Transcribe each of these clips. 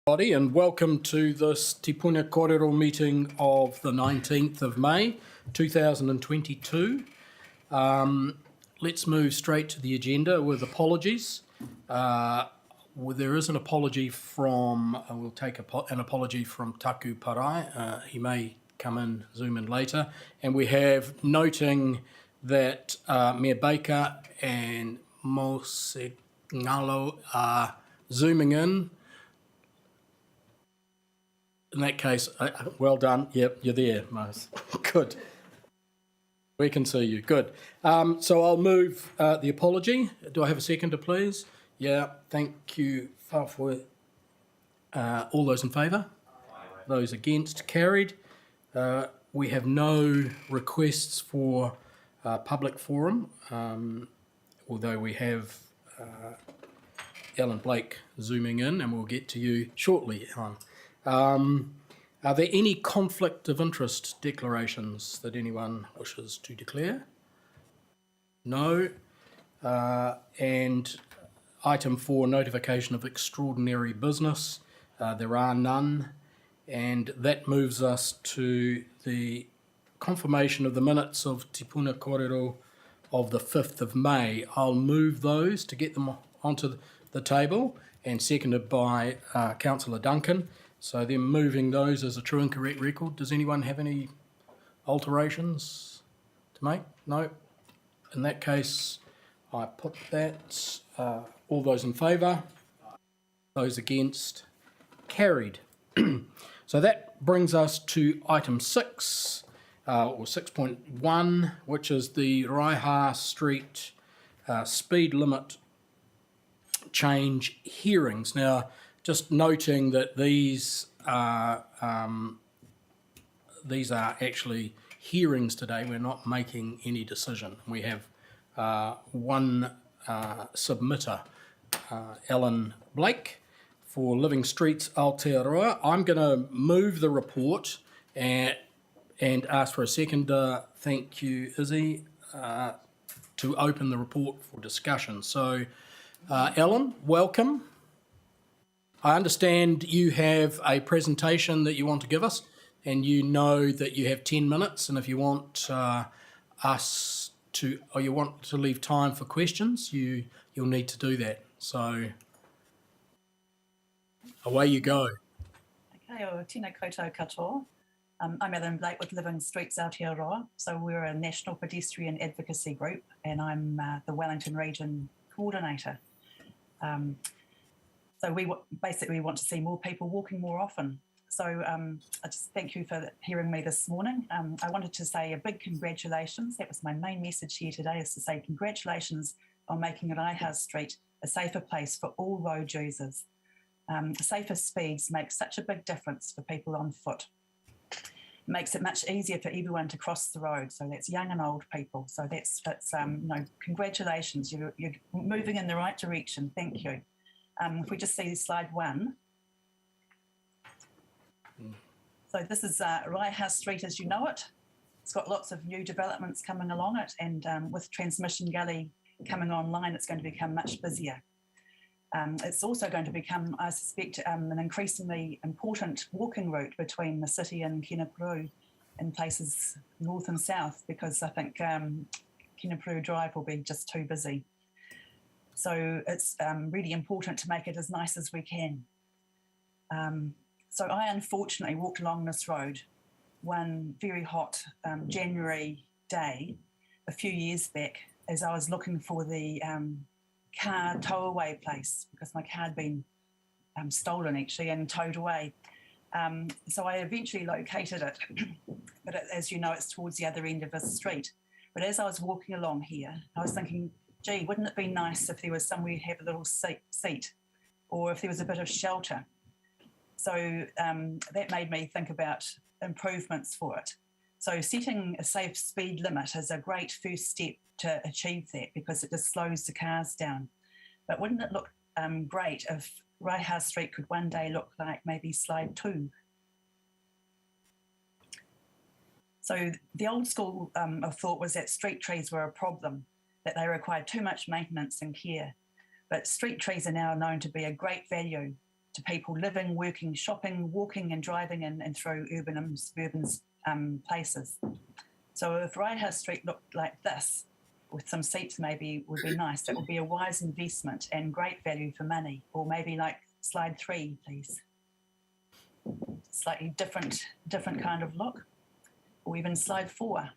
And welcome to this Tipuna Kōrero meeting of the 19th of May 2022. Let's move straight to the agenda with apologies. There is an apology from, we'll take an apology from Taku Parai. He may come in, zoom in later. And we have noting that Mayor Baker and Mose Ngalo are zooming in. In that case, well done. Yep, you're there, Mose. Good. We can see you. Good. So I'll move the apology. Do I have a seconder, please? Yeah, thank you. All those in favour? Those against? Carried. We have no requests for public forum, although we have Ellen Blake zooming in, and we'll get to you shortly, Ellen. Are there any conflict of interest declarations that anyone wishes to declare? No. And item 4, notification of extraordinary business. There are none. And that moves us to the confirmation of the minutes of Tipuna Kōrero of the 5th of May. I'll move those to get them onto the table, and seconded by Councillor Duncan. So they're moving those as a true and correct record. Does anyone have any alterations to make? No. In that case, I put that. All those in favour? Those against? Carried. So that brings us to item 6, or 6.1, which is the Raiha Street speed limit change hearings. Now, just noting that these are actually hearings today. We're not making any decision. We have one submitter, Ellen Blake, for Living Streets Aotearoa. I'm going to move the report and ask for a seconder. Thank you, Izzy, to open the report for discussion. So, Ellen, welcome. I understand you have a presentation that you want to give us, and you know that you have 10 minutes, and if you want you want to leave time for questions, you'll need to do that. So away you go. Okay, o tēnā koutou katoa. I'm Ellen Blake with Living Streets Aotearoa. So we're a national pedestrian advocacy group, and I'm the Wellington Region Coordinator. So we basically want to see more people walking more often. So I just thank you for hearing me this morning. I wanted to say a big congratulations. That was my main message here today, is to say congratulations on making Raiha Street a safer place for all road users. Safer speeds make such a big difference for people on foot. It makes it much easier for everyone to cross the road. So that's young and old people. So that's congratulations. You're moving in the right direction. Thank you. If we just see slide 1. So this is Raiha Street as you know it. It's got lots of new developments coming along it, and with Transmission Gully coming online, it's going to become much busier. It's also going to become, I suspect, an increasingly important walking route between the city and Kōrero in places north and south, because I think Kōrero Drive will be just too busy. So it's really important to make it as nice as we can. So I unfortunately walked along this road one very hot January day a few years back as I was looking for the car tow-away place, because my car had been stolen actually and towed away. So I eventually located it, but as you know, it's towards the other end of the street. But as I was walking along here, I was thinking, gee, wouldn't it be nice if there was somewhere to have a little seat, or if there was a bit of shelter? So that made me think about improvements for it. So setting a safe speed limit is a great first step to achieve that, because it just slows the cars down. But wouldn't it look great if Raiha Street could one day look like maybe slide 2? So the old school of thought was that street trees were a problem, that they required too much maintenance and care. But street trees are now known to be a great value to people living, working, shopping, walking and driving in and through urban and suburban places. So if Rye House Street looked like this, with some seats maybe would be nice. That would be a wise investment and great value for money. Or maybe like slide 3, please. Slightly different kind of look. Or even slide 4.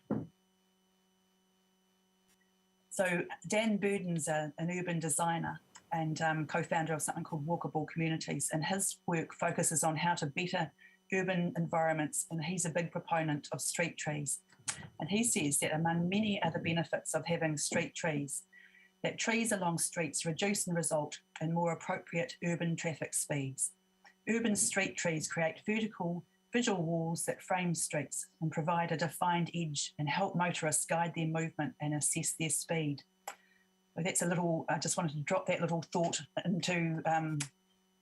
So Dan Burden's an urban designer and co-founder of something called Walkable Communities, and his work focuses on how to better urban environments, and he's a big proponent of street trees. And he says that among many other benefits of having street trees, that trees along streets reduce and result in more appropriate urban traffic speeds. Urban street trees create vertical visual walls that frame streets and provide a defined edge and help motorists guide their movement and assess their speed. So that's a little, I just wanted to drop that little thought into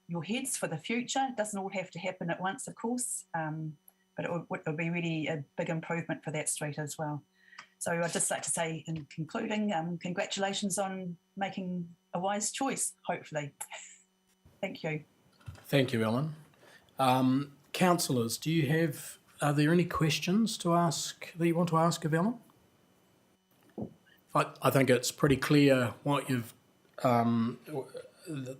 your heads for the future. It doesn't all have to happen at once, of course, but it would be really a big improvement for that street as well. So I'd just like to say, in concluding, congratulations on making a wise choice, hopefully. Thank you. Thank you, Ellen. Councillors, are there any questions to ask that you want to ask of Ellen? I think it's pretty clear what you've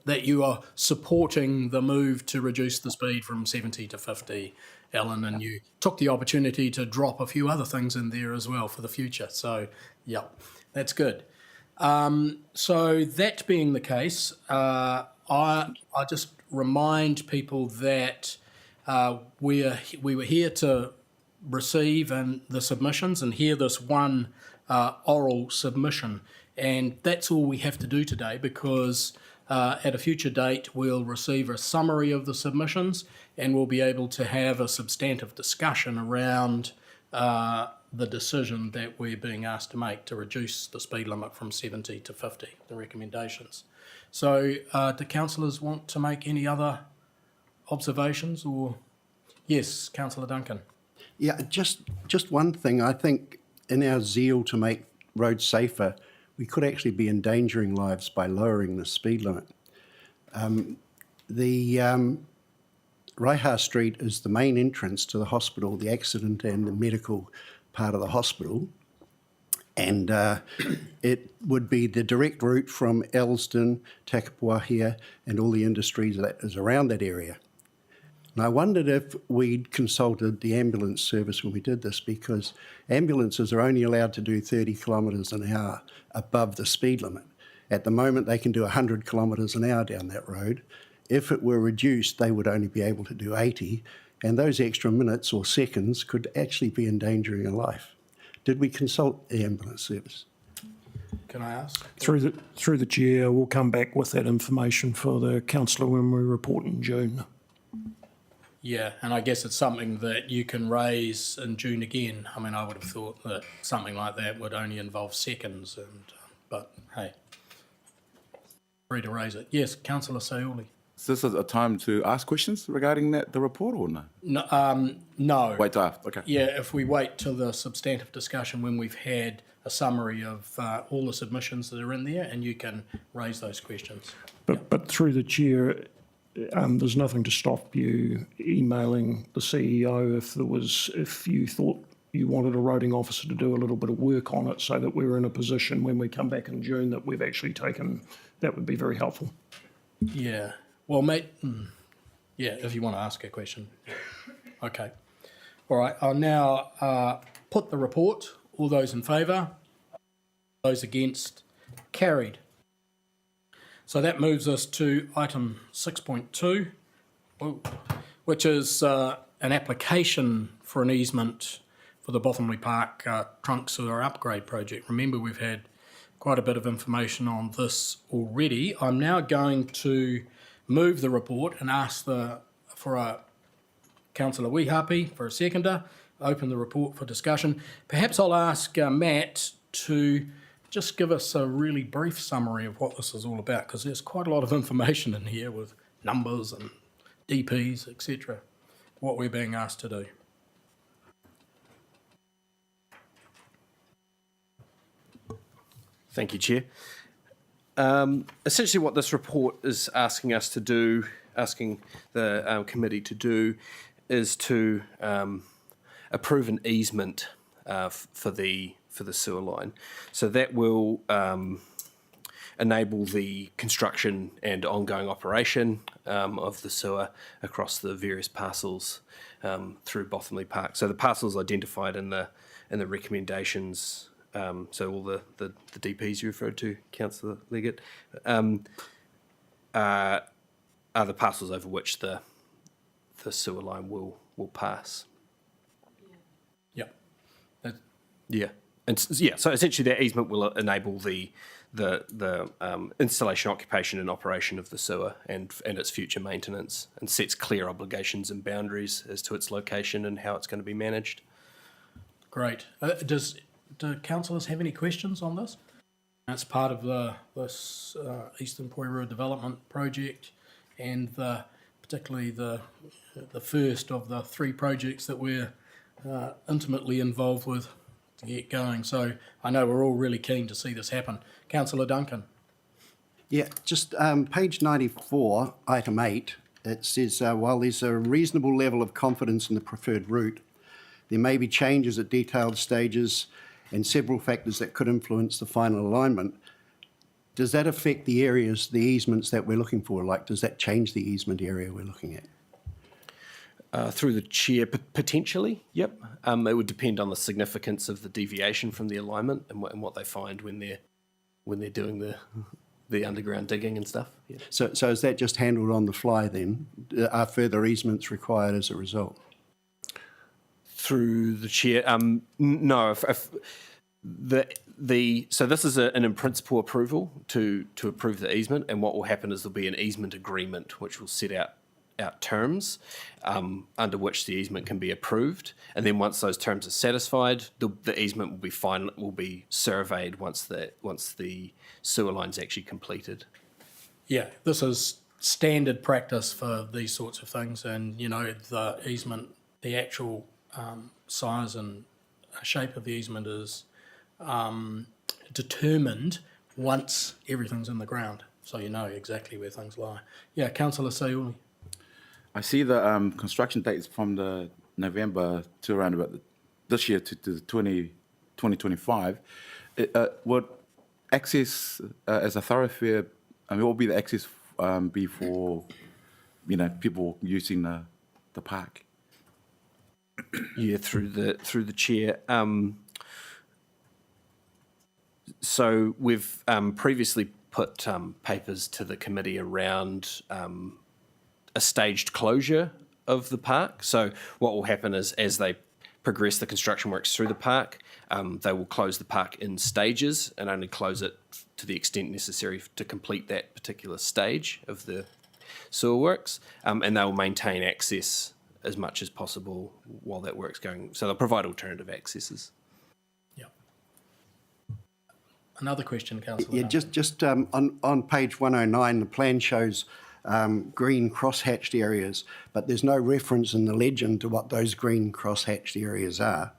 that you are supporting the move to reduce the speed from 70 to 50, Ellen, and you took the opportunity to drop a few other things in there as well for the future. So, yeah, that's good. So that being the case, I just remind people that we were here to receive the submissions and hear this one oral submission. And that's all we have to do today, because at a future date we'll receive a summary of the submissions and we'll be able to have a substantive discussion around the decision that we're being asked to make to reduce the speed limit from 70 to 50, the recommendations. So do councillors want to make any other observations? Or yes, Councillor Duncan. Yeah, just one thing. I think in our zeal to make roads safer, we could actually be endangering lives by lowering the speed limit. Raiha Street is the main entrance to the hospital, the accident and the medical part of the hospital. And it would be the direct route from Elsdon, Takapuahia, and all the industries that is around that area. And I wondered if we'd consulted the ambulance service when we did this, because ambulances are only allowed to do 30 kilometres an hour above the speed limit. At the moment, they can do 100 kilometres an hour down that road. If it were reduced, they would only be able to do 80, and those extra minutes or seconds could actually be endangering a life. Did we consult the ambulance service? Can I ask? Through the chair, we'll come back with that information for the councillor when we report in June. Yeah, and I guess it's something that you can raise in June again. I mean, I would have thought that something like that would only involve seconds, but hey, free to raise it. Yes, Councillor Sayuli. Is this a time to ask questions regarding the report or no? No. Wait till after, okay. Yeah, if we wait till the substantive discussion when we've had a summary of all the submissions that are in there, and you can raise those questions. But through the chair, there's nothing to stop you emailing the CEO if you thought you wanted a roading officer to do a little bit of work on it, so that we're in a position when we come back in June that we've actually taken. That would be very helpful. Yeah. Well, mate, yeah, if you want to ask a question. Okay. All right, I'll now put the report. All those in favour? Those against? Carried. So that moves us to item 6.2, which is an application for an easement for the Bothamley Park trunk sewer upgrade project. Remember, we've had quite a bit of information on this already. I'm now going to move the report and ask for a Councillor Wehapi for a seconder, open the report for discussion. Perhaps I'll ask Matt to just give us a really brief summary of what this is all about, because there's quite a lot of information in here with numbers and DPs, etc., what we're being asked to do. Thank you, Chair. Essentially what this report is asking us to do asking the committee to do is to approve an easement for the sewer line. So that will enable the construction and ongoing operation of the sewer across the various parcels through Bothamley Park. So the parcels identified in the recommendations, so all the DPs you referred to, Councillor Leggett, are the parcels over which the sewer line will pass. Yeah. Yeah, so essentially that easement will enable the installation, occupation and operation of the sewer and its future maintenance, and sets clear obligations and boundaries as to its location and how it's going to be managed. Great. Do councillors have any questions on this? That's part of this Eastern Porirua Development Project, and particularly the first of the 3 projects that we're intimately involved with to get going. So I know we're all really keen to see this happen. Councillor Duncan. Yeah, just page 94, item 8, it says, while there's a reasonable level of confidence in the preferred route, there may be changes at detailed stages and several factors that could influence the final alignment. Does that affect the areas, the easements that we're looking for? Like, does that change the easement area we're looking at? Through the chair, potentially, yep. It would depend on the significance of the deviation from the alignment and what they find when they're doing the underground digging and stuff. Yeah. So is that just handled on the fly then? Are further easements required as a result? Through the chair, no. So this is an in principle approval to approve the easement, and what will happen is there'll be an easement agreement which will set out terms under which the easement can be approved, and then once those terms are satisfied, the easement will be surveyed once the sewer line's actually completed. Yeah, this is standard practice for these sorts of things, and the easement, the actual size and shape of the easement is determined once everything's in the ground, so you know exactly where things lie. Yeah, Councillor Sayuli. I see the construction dates from the November to around about this year to 2025. Would access as a thoroughfare, what will be the access be for people using the park? Yeah, through the chair. So we've previously put papers to the committee around a staged closure of the park. So what will happen is, as they progress the construction works through the park, they will close the park in stages and only close it to the extent necessary to complete that particular stage of the sewer works, and they will maintain access as much as possible while that work's going. So they'll provide alternative accesses. Yeah. Another question, Councillor. Yeah, just on page 109, the plan shows green cross-hatched areas, but there's no reference in the legend to what those green cross-hatched areas are.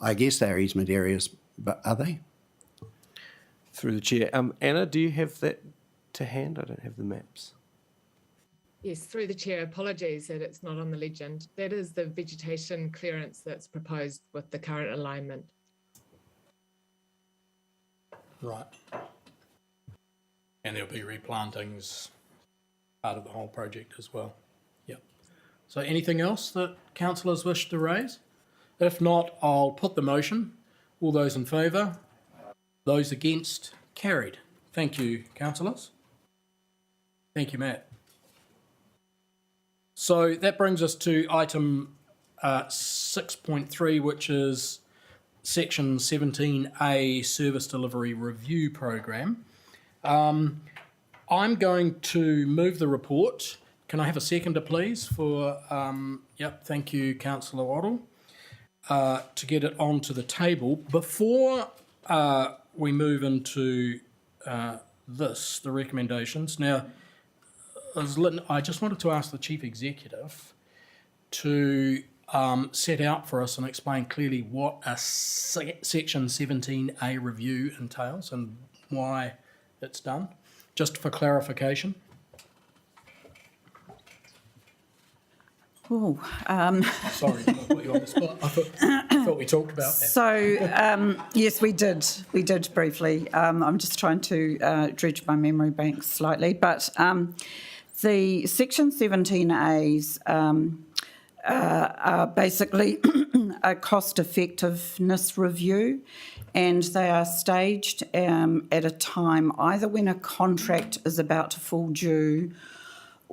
I guess they're easement areas, but are they? Through the chair. Anna, do you have that to hand? I don't have the maps. Yes, through the chair, apologies that it's not on the legend. That is the vegetation clearance that's proposed with the current alignment. Right. And there'll be replantings part of the whole project as well. Yep. So anything else that councillors wish to raise? If not, I'll put the motion. All those in favour? Those against? Carried. Thank you, councillors. Thank you, Matt. So that brings us to item 6.3, which is Section 17A Service Delivery Review Program. I'm going to move the report. Can I have a seconder, please, for, thank you, Councillor Waddle, to get it onto the table. Before we move into the recommendations. Now, I just wanted to ask the Chief Executive to set out for us and explain clearly what a Section 17A review entails and why it's done, just for clarification. Sorry, I put you on the spot. I thought we talked about that. So, yes, we did. We did briefly. I'm just trying to dredge my memory bank slightly. But the Section 17As are basically a cost effectiveness review, and they are staged at a time either when a contract is about to fall due,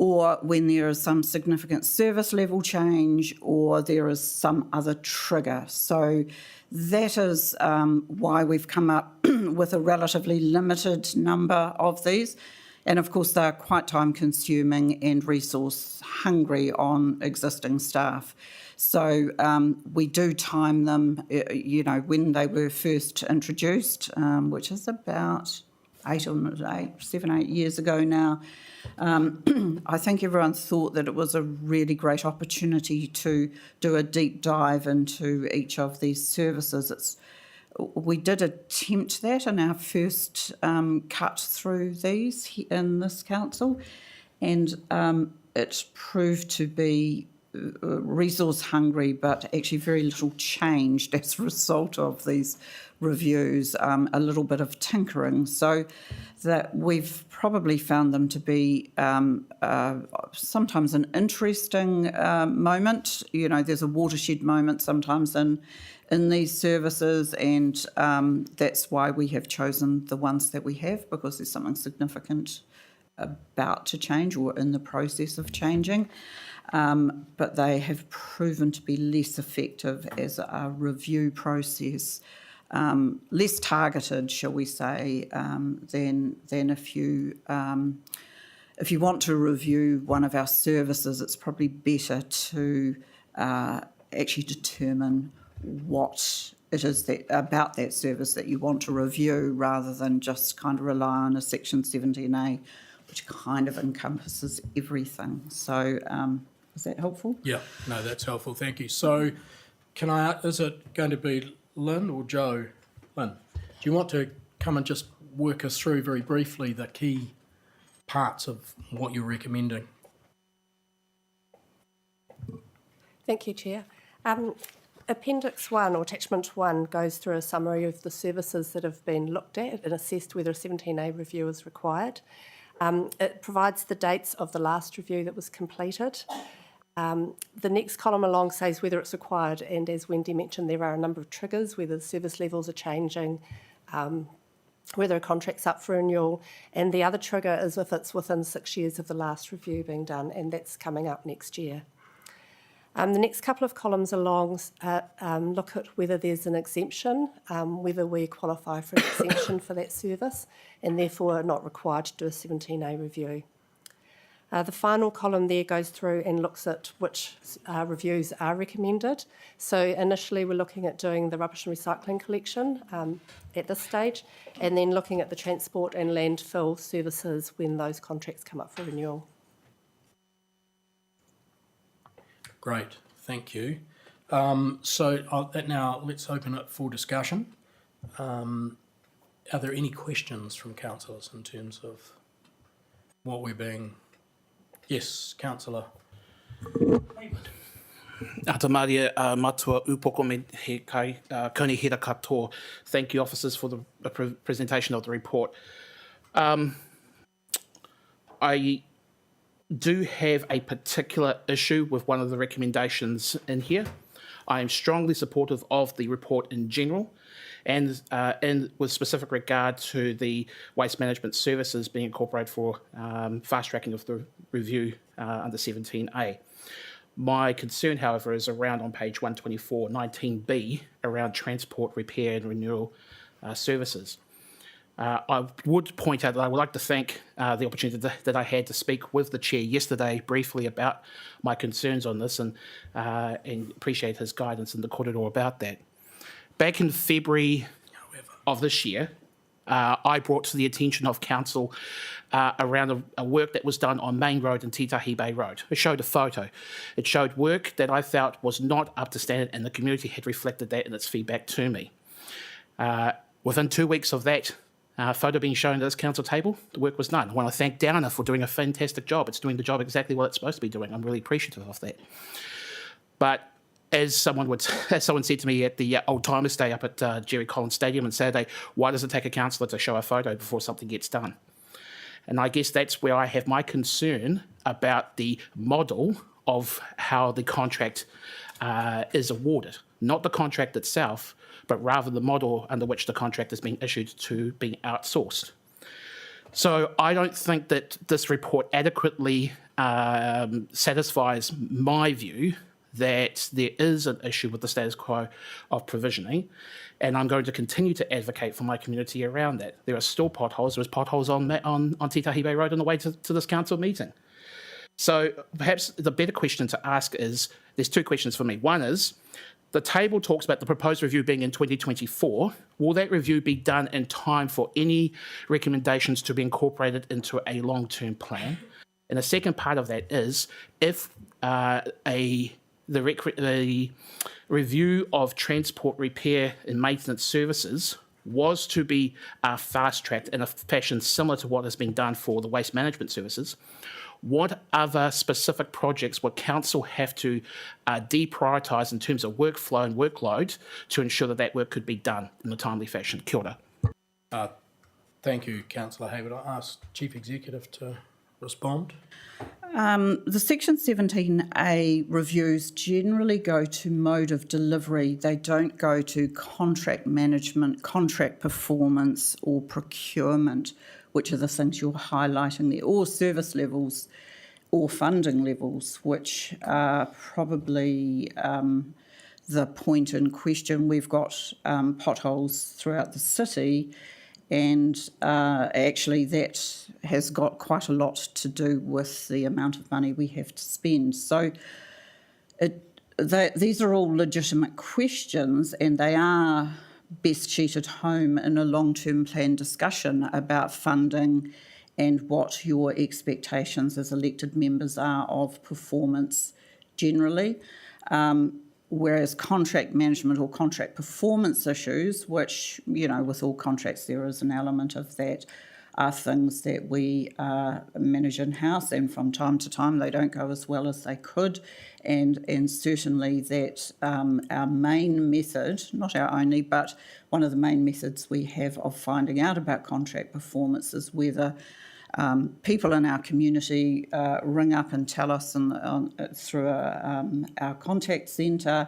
or when there is some significant service level change, or there is some other trigger. So that is why we've come up with a relatively limited number of these. And of course, they're quite time consuming and resource hungry on existing staff. So we do time them, when they were first introduced, which is about 7, 8 years ago now. I think everyone thought that it was a really great opportunity to do a deep dive into each of these services. We did attempt that in our first cut through these in this council, and it proved to be resource hungry, but actually very little changed as a result of these reviews, a little bit of tinkering. So that we've probably found them to be sometimes an interesting moment. There's a watershed moment sometimes in these services, and that's why we have chosen the ones that we have, because there's something significant about to change or in the process of changing. But they have proven to be less effective as a review process, less targeted, shall we say, than if you want to review one of our services, it's probably better to actually determine what it is about that service that you want to review, rather than just kind of rely on a Section 17A, which kind of encompasses everything. So is that helpful? Yeah, no, that's helpful. Thank you. So is it going to be Lynn or Joe? Lynn, do you want to come and just work us through very briefly the key parts of what you're recommending? Thank you, Chair. Appendix 1 or Attachment 1 goes through a summary of the services that have been looked at and assessed whether a 17A review is required. It provides the dates of the last review that was completed. The next column along says whether it's required, and as Wendy mentioned, there are a number of triggers, whether the service levels are changing, whether a contract's up for renewal, and the other trigger is if it's within 6 years of the last review being done, and that's coming up next year. The next couple of columns along look at whether there's an exemption, whether we qualify for an exemption for that service, and therefore are not required to do a 17A review. The final column there goes through and looks at which reviews are recommended. So initially we're looking at doing the rubbish and recycling collection at this stage, and then looking at the transport and landfill services when those contracts come up for renewal. Great, thank you. Now let's open it for discussion. Are there any questions from councillors in terms of what we're being... Yes, councillor. Ata Maria matua upoko me he kai koni hira katoa. Thank you, officers, for the presentation of the report. I do have a particular issue with one of the recommendations in here. I am strongly supportive of the report in general, and with specific regard to the waste management services being incorporated for fast tracking of the review under 17A. My concern, however, is around on page 124, 19B, around transport, repair and renewal services. I would point out that I would like to thank the opportunity that I had to speak with the Chair yesterday briefly about my concerns on this, and appreciate his guidance in the Kōrero about that. Back in February of this year, I brought to the attention of Council around a work that was done on Main Road and Titahi Bay Road. It showed a photo. It showed work that I felt was not up to standard, and the community had reflected that in its feedback to me. Within 2 weeks of that photo being shown at this council table, the work was done. I want to thank Downer for doing a fantastic job. It's doing the job exactly what it's supposed to be doing. I'm really appreciative of that. But as someone said to me at the Old Timers Day up at Jerry Collins Stadium on Saturday, why does it take a councillor to show a photo before something gets done? And I guess that's where I have my concern about the model of how the contract is awarded. Not the contract itself, but rather the model under which the contract is being issued to being outsourced. So I don't think that this report adequately satisfies my view that there is an issue with the status quo of provisioning, and I'm going to continue to advocate for my community around that. There are still potholes. There's potholes on Titahi Bay Road on the way to this council meeting. So perhaps the better question to ask is, there's two questions for me. One is, the table talks about the proposed review being in 2024. Will that review be done in time for any recommendations to be incorporated into a long-term plan? And the second part of that is, if the review of transport repair and maintenance services was to be fast-tracked in a fashion similar to what has been done for the waste management services, what other specific projects would council have to deprioritise in terms of workflow and workload to ensure that that work could be done in a timely fashion? Kia ora. Thank you, Councillor Hayward. I ask Chief Executive to respond. The Section 17A reviews generally go to mode of delivery. They don't go to contract management, contract performance or procurement, which are the things you're highlighting there, or service levels or funding levels, which are probably the point in question. We've got potholes throughout the city, and actually that has got quite a lot to do with the amount of money we have to spend. So these are all legitimate questions, and they are best sheeted home in a long-term plan discussion about funding and what your expectations as elected members are of performance generally. Whereas contract management or contract performance issues, which, you know, with all contracts there is an element of that, are things that we manage in-house, and from time to time they don't go as well as they could, and certainly that our main method, not our only, but one of the main methods we have of finding out about contract performance is whether people in our community ring up and tell us through our contact centre,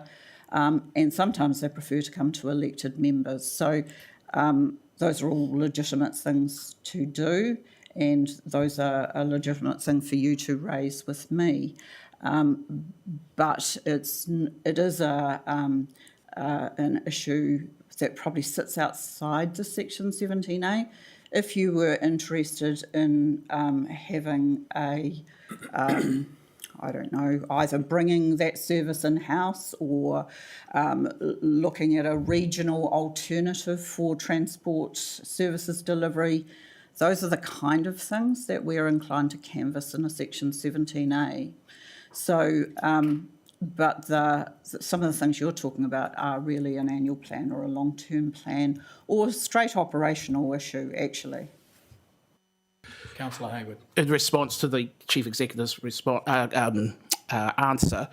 and sometimes they prefer to come to elected members. So those are all legitimate things to do, and those are a legitimate thing for you to raise with me. But it is an issue that probably sits outside the Section 17A. If you were interested in having I don't know, either bringing that service in-house or looking at a regional alternative for transport services delivery, those are the kind of things that we're inclined to canvass in a Section 17A. So, but some of the things you're talking about are really an annual plan or a long-term plan or a straight operational issue, actually. Councillor Hayward. In response to the Chief Executive's answer,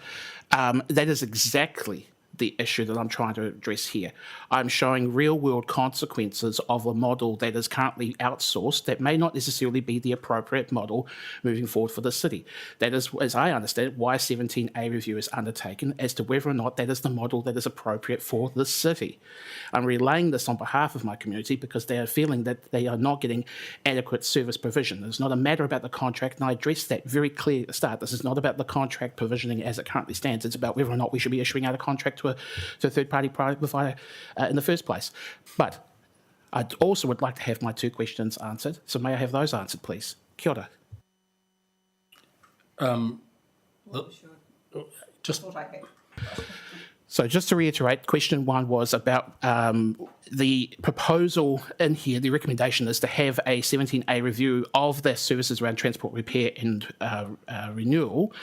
that is exactly the issue that I'm trying to address here. I'm showing real-world consequences of a model that is currently outsourced that may not necessarily be the appropriate model moving forward for the city. That is, as I understand it, why a 17A review is undertaken as to whether or not that is the model that is appropriate for the city. I'm relaying this on behalf of my community because they are feeling that they are not getting adequate service provision. It's not a matter about the contract, and I addressed that very clearly at the start. This is not about the contract provisioning as it currently stands. It's about whether or not we should be issuing out a contract to a third-party product provider in the first place. But I also would like to have my two questions answered. So may I have those answered, please? Kia ora. So just to reiterate, question one was about the proposal in here, the recommendation is to have a 17A review of the services around transport repair and renewal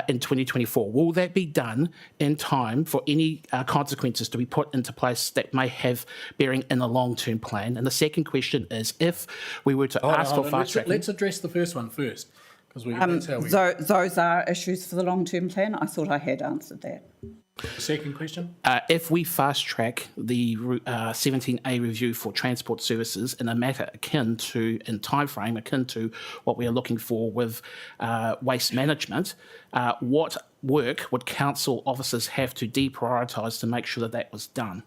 in 2024. Will that be done in time for any consequences to be put into place that may have bearing in a long-term plan? And the second question is, if we were to ask for fast tracking... Let's address the first one first, Because that's how we... Those are issues for the long-term plan. I thought I had answered that. Second question? If we fast track the 17A review for transport services in a matter akin to, in time frame, akin to what we are looking for with waste management, what work would council officers have to deprioritise to make sure that that was done?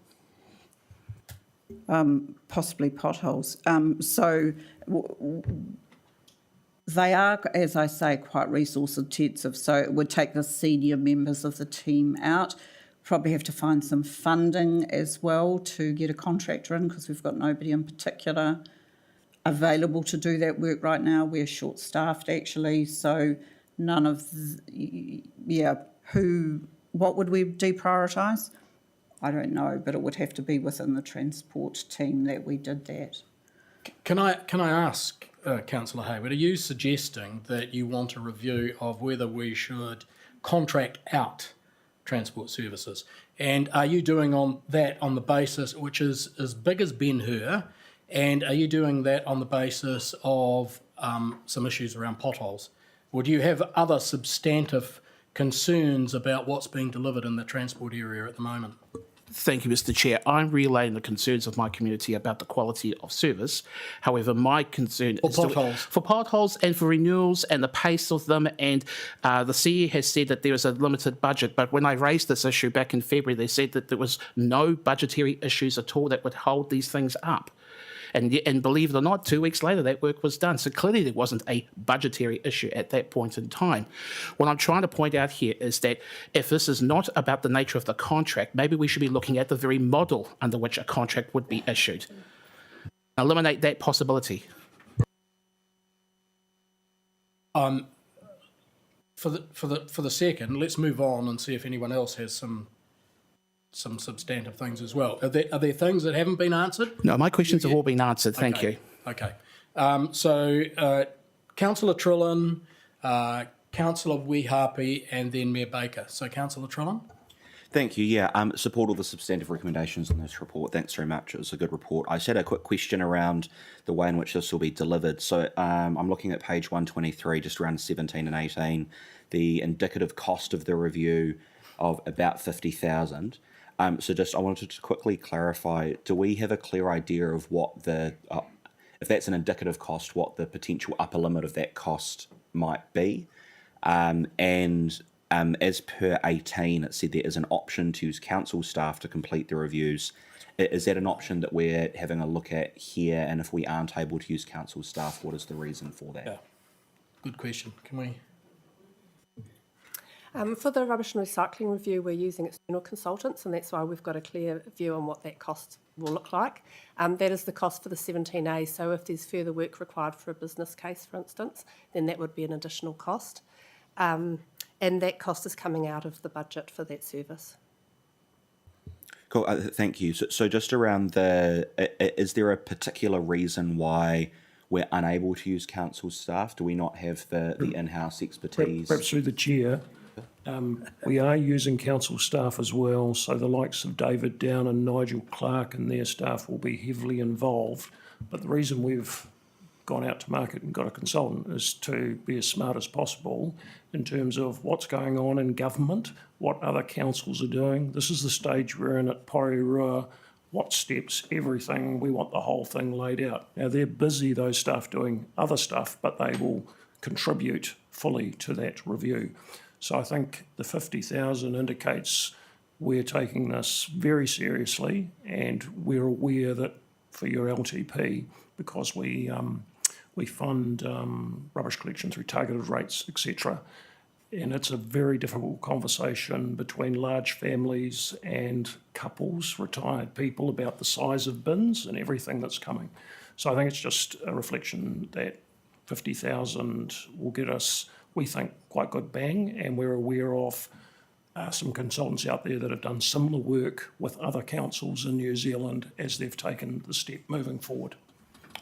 Possibly potholes. They are, as I say, quite resource intensive, so it would take the senior members of the team out. Probably have to find some funding as well to get a contractor in, because we've got nobody in particular available to do that work right now. We're short-staffed actually, so none of what would we deprioritise? I don't know, but it would have to be within the transport team that we did that. Can I ask, Councillor Hayward, are you suggesting that you want a review of whether we should contract out transport services? And are you doing that on the basis, which is as big as Ben-Hur, and are you doing that on the basis of some issues around potholes? Or do you have other substantive concerns about what's being delivered in the transport area at the moment? Thank you, Mr. Chair. I'm relaying the concerns of my community about the quality of service. However, my concern is for potholes and for renewals and the pace of them. And the CE has said that there is a limited budget. But when I raised this issue back in February, they said that there was no budgetary issues at all that would hold these things up. And believe it or not, 2 weeks later, that work was done. So clearly there wasn't a budgetary issue at that point in time. What I'm trying to point out here is that if this is not about the nature of the contract, maybe we should be looking at the very model under which a contract would be issued. Eliminate that possibility. For the second, let's move on and see if anyone else has some substantive things as well. Are there things that haven't been answered? No, my questions have all been answered. Thank you. Okay. Councillor Trillin, Councillor Weehapi, and then Mayor Baker. So, Councillor Trillin? Thank you. Yeah, support all the substantive recommendations in this report. Thanks very much. It was a good report. I just had a quick question around the way in which this will be delivered. So I'm looking at page 123, just around 17 and 18, the indicative cost of the review of about 50,000. So just I wanted to quickly clarify, do we have a clear idea of what the, if that's an indicative cost, what the potential upper limit of that cost might be? As per 18, it said there is an option to use council staff to complete the reviews. Is that an option that we're having a look at here? And if we aren't able to use council staff, what is the reason for that? Yeah. Good question. Can we... For the rubbish and recycling review, we're using external consultants, and that's why we've got a clear view on what that cost will look like. That is the cost for the 17A, so if there's further work required for a business case, for instance, then that would be an additional cost. And that cost is coming out of the budget for that service. Cool, thank you. So just around is there a particular reason why we're unable to use council staff? Do we not have the in-house expertise? Perhaps through the chair. We are using council staff as well, so the likes of David Down and Nigel Clark and their staff will be heavily involved. But the reason we've gone out to market and got a consultant is to be as smart as possible in terms of what's going on in government, what other councils are doing. This is the stage we're in at Porirua, what steps, everything. We want the whole thing laid out. Now, they're busy, those staff, doing other stuff, but they will contribute fully to that review. So I think the 50,000 indicates we're taking this very seriously, and we're aware that for your LTP, because we fund rubbish collection through targeted rates, etc. And it's a very difficult conversation between large families and couples, retired people, about the size of bins and everything that's coming. So I think it's just a reflection that 50,000 will get us, we think, quite good bang, and we're aware of some consultants out there that have done similar work with other councils in New Zealand as they've taken the step moving forward.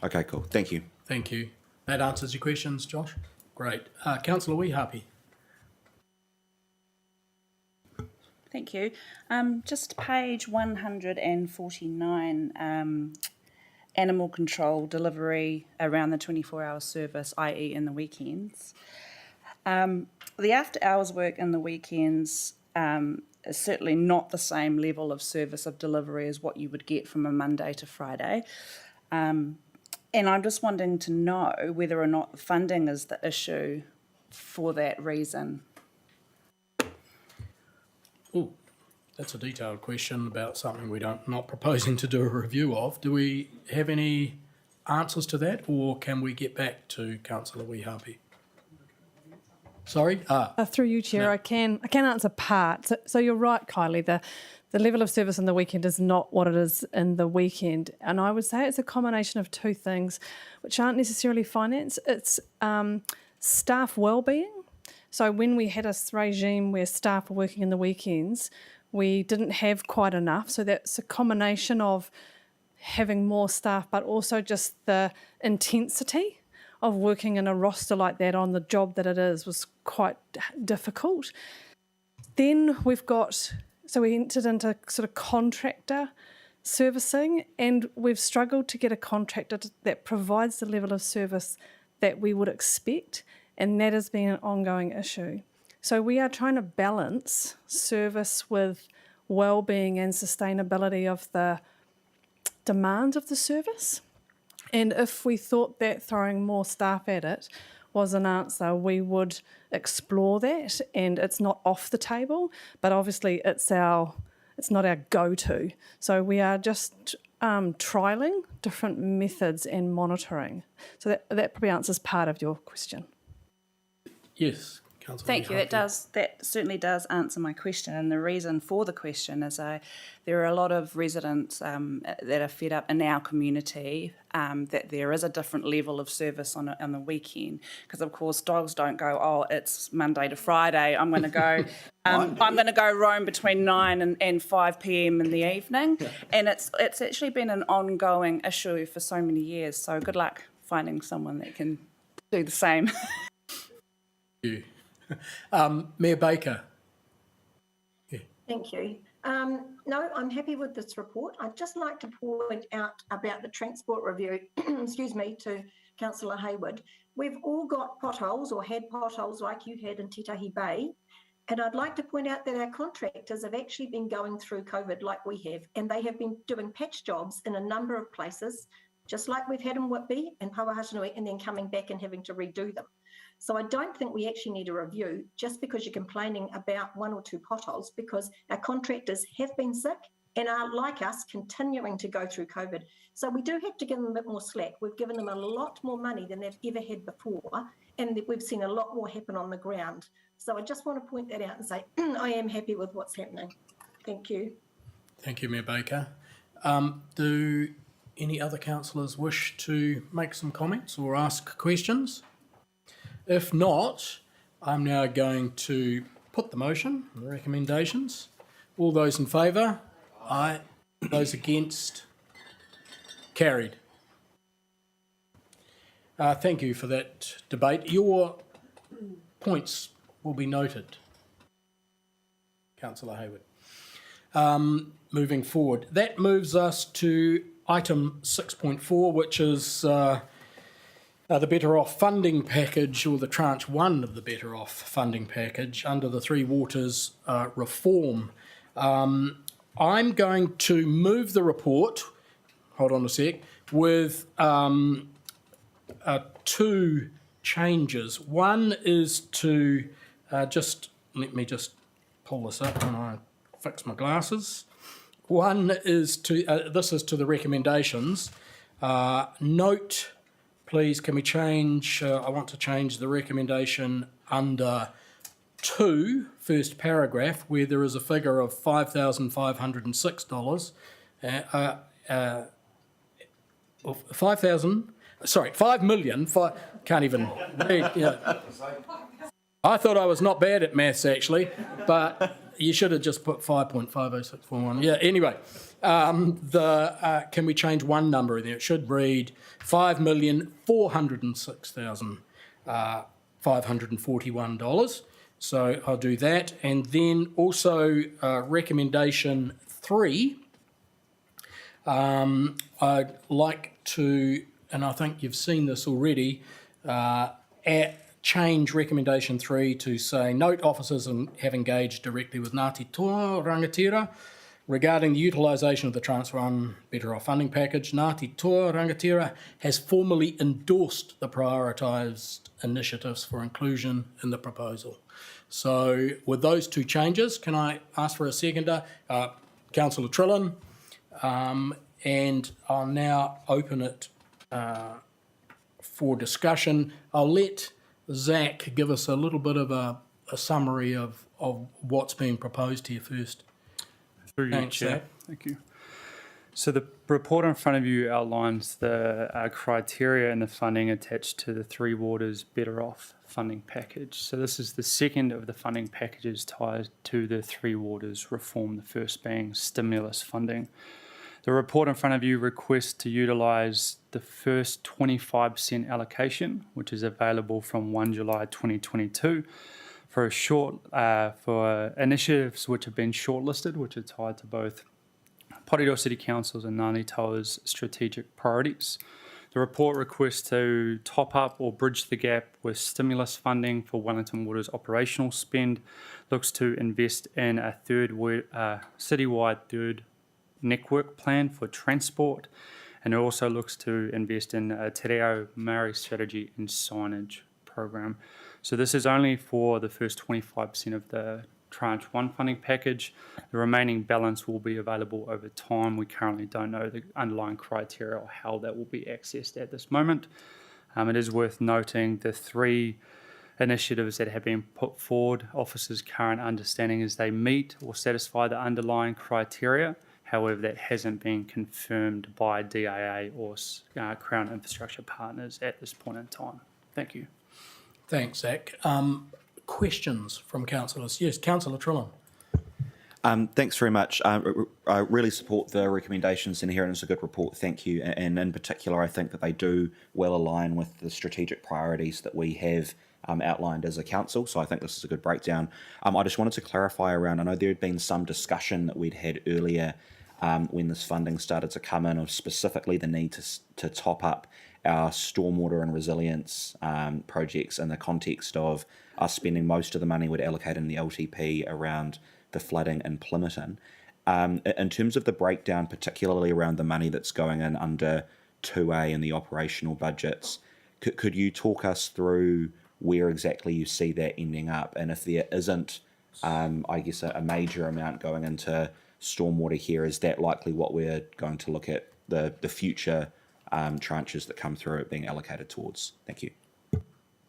Okay, cool. Thank you. Thank you. That answers your questions, Josh. Great. Councillor Weehapi. Thank you. Just page 149, animal control delivery around the 24-hour service, i.e. in the weekends. The after-hours work and the weekends is certainly not the same level of service of delivery as what you would get from a Monday to Friday. And I'm just wanting to know whether or not the funding is the issue for that reason. Oh, that's a detailed question about something we not proposing to do a review of. Do we have any answers to that, or can we get back to Councillor Weehapi? Sorry? Through you, Chair, I can answer part. So you're right, Kylie. The level of service in the weekend is not what it is in the weekend. And I would say it's a combination of two things, which aren't necessarily finance. It's staff wellbeing. So when we had a regime where staff were working in the weekends, we didn't have quite enough. So that's a combination of having more staff, but also just the intensity of working in a roster like that on the job that it is was quite difficult. Then we entered into sort of contractor servicing, and we've struggled to get a contractor that provides the level of service that we would expect, and that has been an ongoing issue. So we are trying to balance service with well-being and sustainability of the demands of the service. And if we thought that throwing more staff at it was an answer, we would explore that, and it's not off the table, but obviously it's not our go-to. So we are just trialling different methods and monitoring. So that probably answers part of your question. Yes, Councillor Thank you. Weehapi. That certainly does answer my question. And the reason for the question is there are a lot of residents that are fed up in our community that there is a different level of service on the weekend. Because of course dogs don't go, oh, it's Monday to Friday, I'm going to go. I'm going to go roam between 9 and 5 p.m. in the evening. Yeah. And it's actually been an ongoing issue for so many years. So good luck finding someone that can do the same. Thank you. Mayor Baker. Yeah. Thank you. No, I'm happy with this report. I'd just like to point out about the transport review, excuse me, to Councillor Hayward. We've all got potholes or had potholes like you had in Titahi Bay. And I'd like to point out that our contractors have actually been going through COVID like we have, and they have been doing patch jobs in a number of places, just like we've had in Whitby and Pawahatanui, and then coming back and having to redo them. So I don't think we actually need a review just because you're complaining about one or two potholes, because our contractors have been sick and are, like us, continuing to go through COVID. So we do have to give them a bit more slack. We've given them a lot more money than they've ever had before, and we've seen a lot more happen on the ground. So I just want to point that out and say I am happy with what's happening. Thank you. Thank you, Mayor Baker. Do any other councillors wish to make some comments or ask questions? If not, I'm now going to put the motion, the recommendations. All those in favour? Aye. Those against? Carried. Thank you for that debate. Your points will be noted, Councillor Hayward. Moving forward, that moves us to item 6.4, which is the Better Off funding package, or the tranche 1 of the Better Off funding package under the Three Waters reform. I'm going to move the report, hold on a sec, with two changes. One is to let me just pull this up when I fix my glasses. One is to, this is to the recommendations. Note, please, can we change, I want to change the recommendation under 2, first paragraph, where there is a figure of $5,506. 5 million, can't even read. Yeah. I thought I was not bad at maths actually, but you should have just put 5.50641. Yeah, anyway, can we change one number there? It should read $5,406,541. So I'll do that. And then also recommendation 3, I'd like to, and I think you've seen this already, change recommendation 3 to say, note officers have engaged directly with Ngāti Toa Rangatira regarding the utilisation of the Tranche 1 Better Off funding package. Ngāti Toa Rangatira has formally endorsed the prioritised initiatives for inclusion in the proposal. So with those two changes, can I ask for a seconder? Councillor Trillin, and I'll now open it for discussion. I'll let Zach give us a little bit of a summary of what's being proposed here first. Through you, Thanks, Chair. Zach. Thank you. So the report in front of you outlines the criteria and the funding attached to the Three Waters Better Off funding package. So this is the second of the funding packages tied to the Three Waters reform, the first being stimulus funding. The report in front of you requests to utilise the first 25% allocation, which is available from 1 July 2022, for initiatives which have been shortlisted, which are tied to both Porirua City Council's and Ngāti Toa's strategic priorities. The report requests to top up or bridge the gap with stimulus funding for Wellington Water's operational spend, looks to invest in a citywide third network plan for transport, and it also looks to invest in a Te Reo Māori strategy and signage program. So this is only for the first 25% of the Tranche 1 funding package. The remaining balance will be available over time. We currently don't know the underlying criteria or how that will be accessed at this moment. It is worth noting the three initiatives that have been put forward. Officers' current understanding is they meet or satisfy the underlying criteria. However, that hasn't been confirmed by DAA or Crown Infrastructure Partners at this point in time. Thank you. Thanks, Zach. Questions from councillors? Yes, Councillor Trillin. Thanks very much. I really support the recommendations in here, and it's a good report. Thank you. And in particular, I think that they do well align with the strategic priorities that we have outlined as a council. So I think this is a good breakdown. I just wanted to clarify around, I know there had been some discussion that we'd had earlier when this funding started to come in, of specifically the need to top up our stormwater and resilience projects in the context of us spending most of the money we'd allocate in the LTP around the flooding in Plymouton. In terms of the breakdown, particularly around the money that's going in under 2A and the operational budgets, could you talk us through where exactly you see that ending up? And if there isn't, I guess, a major amount going into stormwater here, is that likely what we're going to look at the future tranches that come through it being allocated towards? Thank you.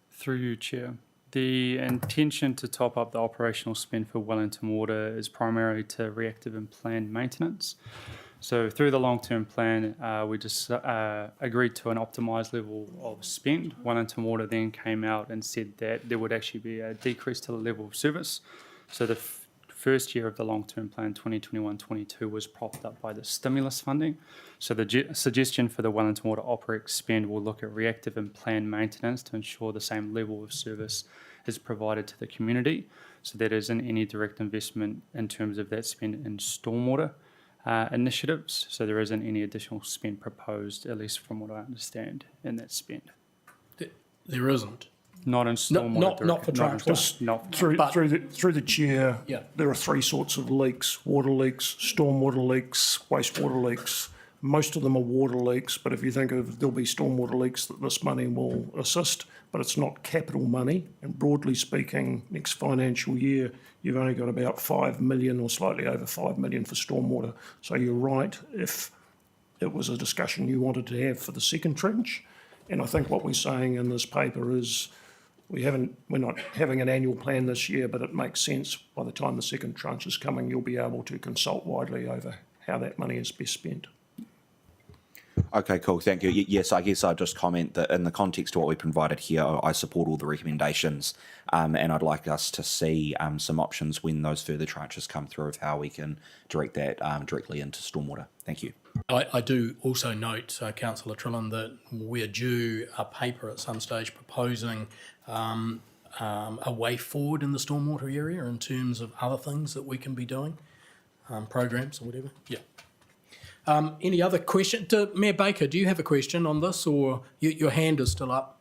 Through you, Chair. The intention to top up the operational spend for Wellington Water is primarily to reactive and planned maintenance. So through the long-term plan, we just agreed to an optimised level of spend. Wellington Water then came out and said that there would actually be a decrease to the level of service. So the first year of the long-term plan, 2021-22, was propped up by the stimulus funding. So the suggestion for the Wellington Water OPEX spend will look at reactive and planned maintenance to ensure the same level of service is provided to the community. So there isn't any direct investment in terms of that spend in stormwater initiatives. So there isn't any additional spend proposed, at least from what I understand, in that spend. There isn't. Not in stormwater. Not for tranche one. Through the chair, Yeah. there are three sorts of leaks: water leaks, stormwater leaks, wastewater leaks. Most of them are water leaks, but if you think of, there'll be stormwater leaks that this money will assist, but it's not capital money. And broadly speaking, next financial year, you've only got about 5 million or slightly over 5 million for stormwater. So you're right, if it was a discussion you wanted to have for the second tranche. And I think what we're saying in this paper is we're not having an annual plan this year, but it makes sense by the time the second tranche is coming, you'll be able to consult widely over how that money is best spent. Okay, cool. Thank you. Yes, I guess I'd just comment that in the context of what we provided here, I support all the recommendations, and I'd like us to see some options when those further tranches come through of how we can direct that directly into stormwater. Thank you. I do also note, Councillor Trillin, that we're due a paper at some stage proposing a way forward in the stormwater area in terms of other things that we can be doing, programs or whatever. Yeah. Any other question? Mayor Baker, do you have a question on this, or your hand is still up?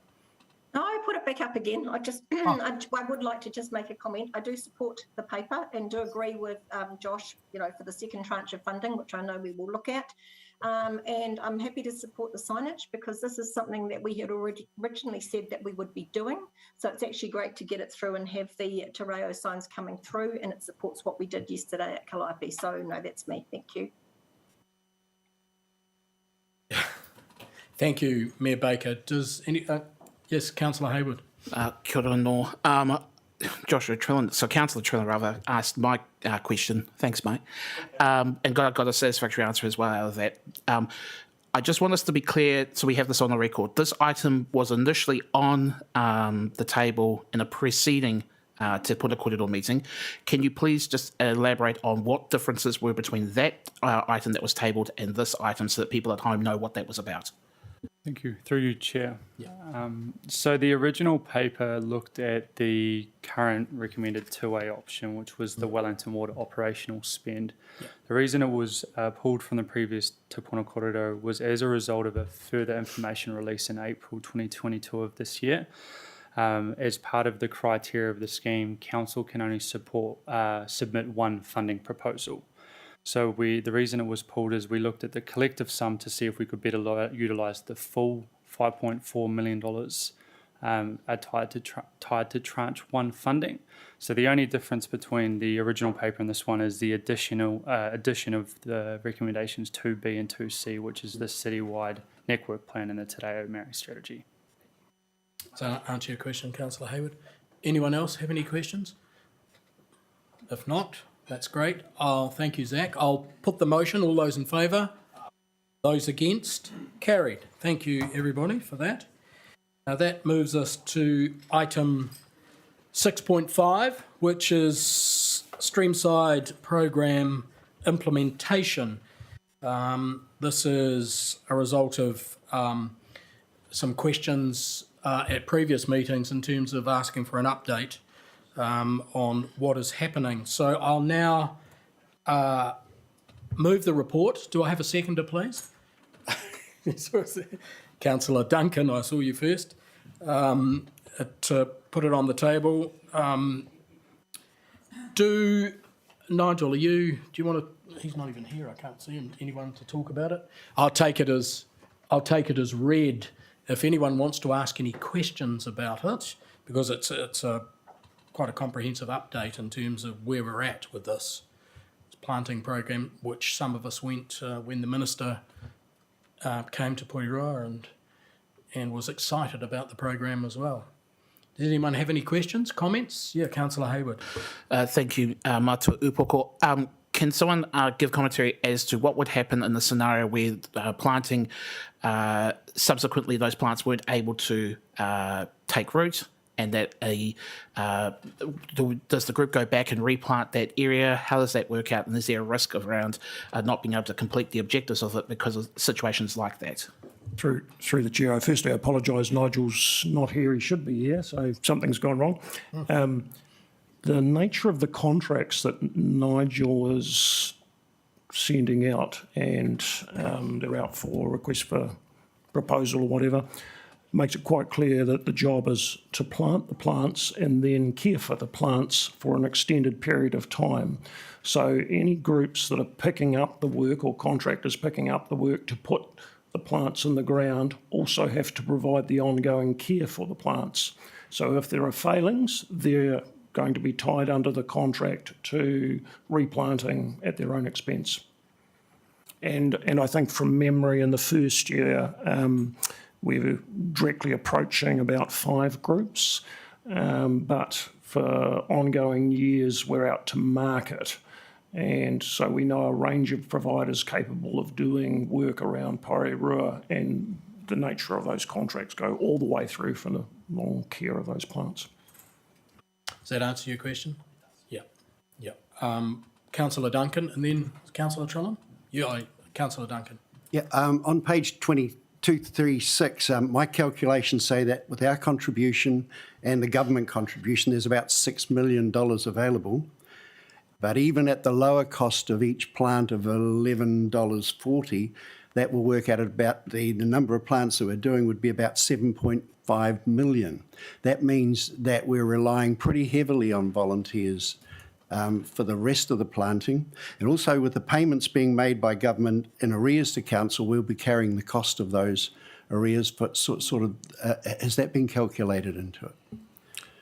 No, I put it back back up again. I just, I would like to just make a comment. I do support the paper and do agree with Josh, for the second tranche of funding, which I know we will look at. And I'm happy to support the signage because this is something that we had already originally said that we would be doing. So it's actually great to get it through and have the Te Reo signs coming through, and it supports what we did yesterday at Kalapi. So no, that's me. Thank you. Thank you, Mayor Baker. Does any... yes, Councillor Hayward. Kia ora no. Joshua Trillin, so Councillor Trillin rather asked my question. Thanks, mate. And got a satisfactory answer as well out of that. I just want us to be clear, so we have this on the record. This item was initially on the table in a preceding Te Puna Kōrero meeting. Can you please just elaborate on what differences were between that item that was tabled and this item so that people at home know what that was about? Thank you. Through you, Chair. Yeah. So the original paper looked at the current recommended 2A option, which was the Wellington Water operational spend. Yeah. The reason it was pulled from the previous Te Puna Kōrero was as a result of a further information release in April 2022 of this year. As part of the criteria of the scheme, Council can only submit one funding proposal. So the reason it was pulled is we looked at the collective sum to see if we could better utilise the full $5.4 million tied to tranche 1 funding. So the only difference between the original paper and this one is the addition of the recommendations 2B and 2C, which is the citywide network plan and the Te Reo Maori strategy. Does that answer your question, Councillor Hayward? Anyone else have any questions? If not, that's great. Thank you, Zach. I'll put the motion. All those in favour? Those against? Carried. Thank you, everybody, for that. Now that moves us to item 6.5, which is Streamside Program Implementation. This is a result of some questions at previous meetings in terms of asking for an update on what is happening. So I'll now move the report. Do I have a seconder, please? Councillor Duncan, I saw you first. To put it on the table. Nigel, do you want to, he's not even here, I can't see him, anyone to talk about it? I'll take it as read if anyone wants to ask any questions about it, because it's quite a comprehensive update in terms of where we're at with this planting program, which some of us went when the Minister came to Porirua and was excited about the program as well. Does anyone have any questions, comments? Yeah, Councillor Hayward. Thank you, Mātua Upoko. Can someone give commentary as to what would happen in the scenario where planting, subsequently those plants weren't able to take root, and that does the group go back and replant that area? How does that work out? And is there a risk around not being able to complete the objectives of it because of situations like that? Through the chair, firstly I apologise, Nigel's not here, he should be here, so something's gone wrong. The nature of the contracts that Nigel is sending out, and they're out for request for proposal or whatever, makes it quite clear that the job is to plant the plants and then care for the plants for an extended period of time. So any groups that are picking up the work or contractors picking up the work to put the plants in the ground also have to provide the ongoing care for the plants. So if there are failings, they're going to be tied under the contract to replanting at their own expense. And I think from memory in the first year, we're directly approaching about 5 groups, but for ongoing years we're out to market. And so we know a range of providers capable of doing work around Porirua, and the nature of those contracts go all the way through for the long care of those plants. Does that answer your question? Yeah. Councillor Duncan, and then Councillor Trillin? Yeah, Councillor Duncan. Yeah, on page 236, my calculations say that with our contribution and the government contribution, there's about $6 million available. But even at the lower cost of each plant of $11.40, that will work out at about the number of plants that we're doing would be about $7.5 5 million. That means that we're relying pretty heavily on volunteers for the rest of the planting. And also with the payments being made by government in arrears to council, we'll be carrying the cost of those arrears. But has that been calculated into it?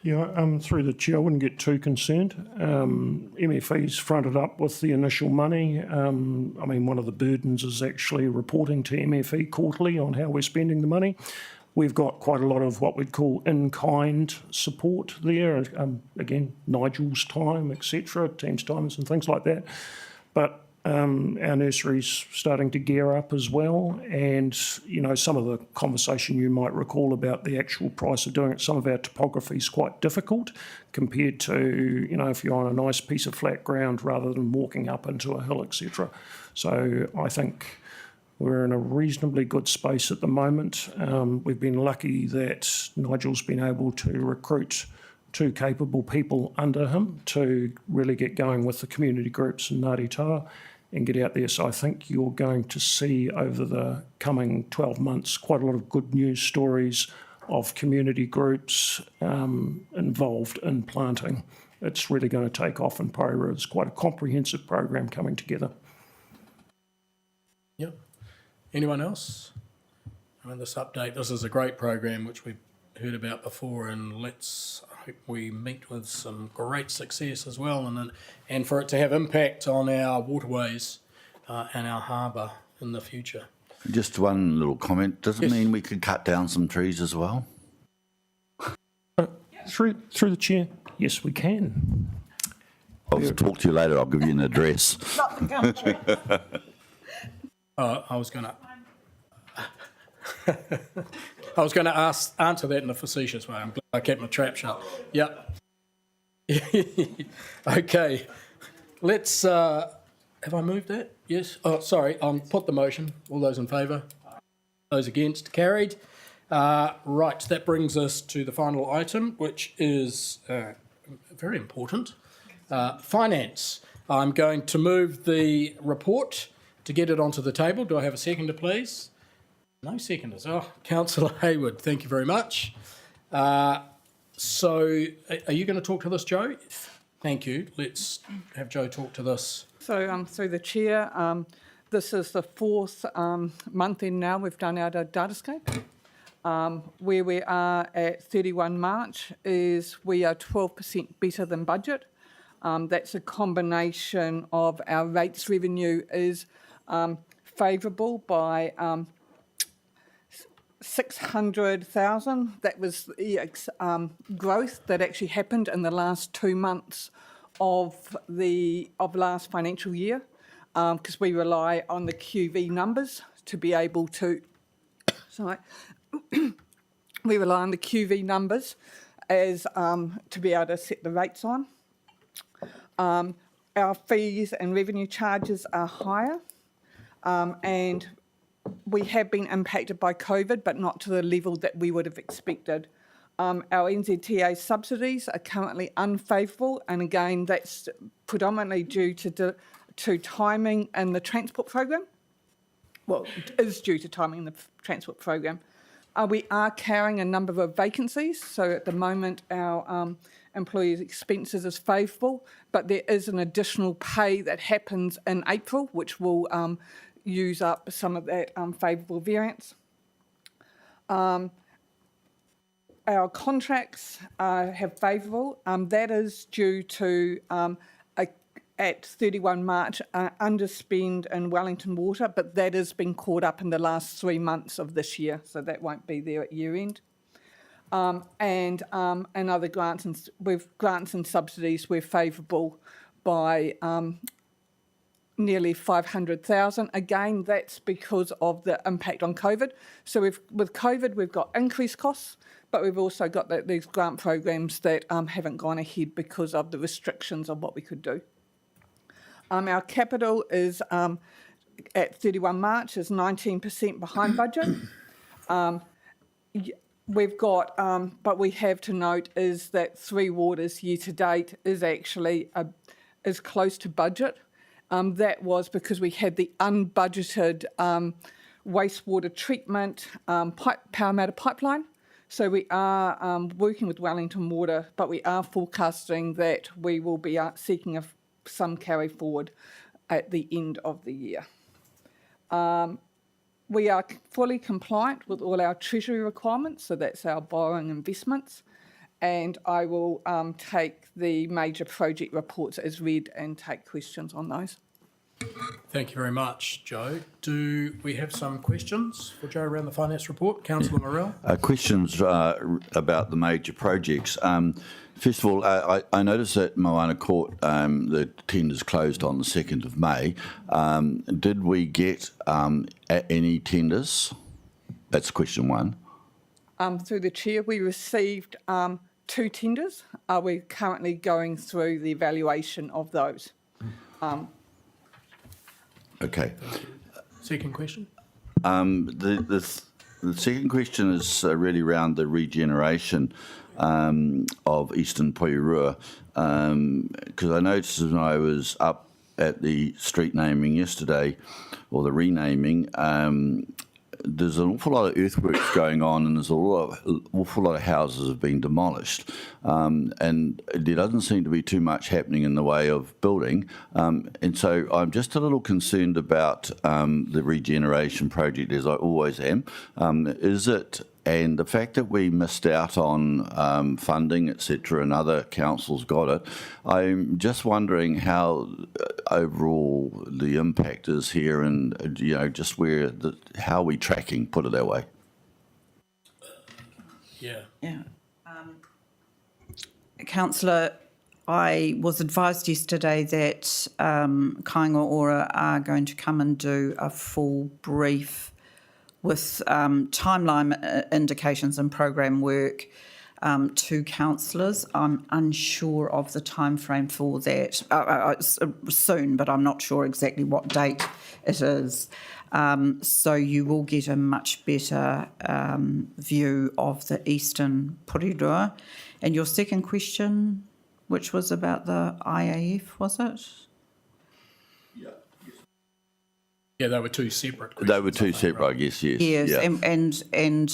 Yeah, through the chair, I wouldn't get too concerned. MFE's fronted up with the initial money. I mean, one of the burdens is actually reporting to MFE quarterly on how we're spending the money. We've got quite a lot of what we'd call in-kind support there. Again, Nigel's time, etc., team's times and things like that. But our nursery's starting to gear up as well. And, you know, some of the conversation you might recall about the actual price of doing it, some of our topography is quite difficult compared to, you know, if you're on a nice piece of flat ground rather than walking up into a hill, etc. So I think we're in a reasonably good space at the moment. We've been lucky that Nigel's been able to recruit 2 capable people under him to really get going with the community groups in Ngāti Tawa and get out there. So I think you're going to see over the coming 12 months quite a lot of good news stories of community groups involved in planting. It's really going to take off in Porirua. It's quite a comprehensive program coming together. Yep. Anyone else? I mean, this update, this is a great program which we've heard about before, and let's hope we meet with some great success as well, and for it to have impact on our waterways and our harbour in the future. Just one little comment. Does it Yes. mean we could cut down some trees as well? Through the chair, yes, we can. I'll talk to you later. I'll give you an address. I was going to answer that in a facetious way. I'm glad I kept my trap shut. Yep. Okay. Let's. Have I moved that? Yes. Oh, sorry. Put the motion. All those in favour? Those against? Carried. Right. That brings us to the final item, which is very important. Finance. I'm going to move the report to get it onto the table. Do I have a seconder, please? No seconders. Oh, Councillor Hayward, thank you very much. So are you going to talk to this, Joe? Thank you. Let's have Joe talk to this. So through the chair, this is the 4th month in now we've done our datascape. Where we are at 31 March is we are 12% better than budget. That's a combination of our rates revenue is favourable by 600,000. That was the growth that actually happened in the last 2 months of last financial year, because we rely on the QV numbers to be able to. We rely on the QV numbers as to be able to set the rates on. Our fees and revenue charges are higher, and we have been impacted by COVID, but not to the level that we would have expected. Our NZTA subsidies are currently unfavourable, and again, that's predominantly due to timing in the transport program. Well, it is due to timing in the transport program. We are carrying a number of vacancies, so at the moment our employees' expenses is favourable, but there is an additional pay that happens in April, which will use up some of that favourable variance. Our contracts have favourable. That is due to, at 31 March, underspend in Wellington Water, but that has been caught up in the last 3 months of this year, so that won't be there at year end. And other grants and subsidies, we're favourable by nearly 500,000. Again, that's because of the impact on COVID. So with COVID, we've got increased costs, but we've also got these grant programs that haven't gone ahead because of the restrictions of what we could do. Our capital is at 31 March is 19% behind budget. We've got, but we have to note is that Three Waters year to date is actually is close to budget. That was because we had the unbudgeted wastewater treatment Parramatta pipeline. So we are working with Wellington Water, but we are forecasting that we will be seeking some carry forward at the end of the year. We are fully compliant with all our treasury requirements, so that's our borrowing investments, and I will take the major project reports as read and take questions on those. Thank you very much, Joe. Do we have some questions for Joe around the finance report? Councillor Morrell? Questions about the major projects. First of all, I noticed that Moana Court, the tenders closed on the 2nd of May. Did we get any tenders? That's question one. Through the chair, we received 2 tenders. We're currently going through the evaluation of those. Okay. Second question? The second question is really around the regeneration of Eastern Porirua, because I noticed when I was up at the street naming yesterday, or the renaming, there's an awful lot of earthworks going on, and there's an awful lot of houses have been demolished, and there doesn't seem to be too much happening in the way of building, and so I'm just a little concerned about the regeneration project, as I always am. Is it, and the fact that we missed out on funding, etc., and other councils got it, I'm just wondering how overall the impact is here, and just how are we tracking, put it that way. Yeah. Councillor, I was advised yesterday that Kāinga Ora are going to come and do a full brief with timeline indications and program work to councillors. I'm unsure of the timeframe for that. Soon, but I'm not sure exactly what date it is. So you will get a much better view of the Eastern Porirua. And your second question, which was about the IAF, was it? Yeah, they were 2 separate questions. They were 2 separate, I guess, yes. Yes, yeah. and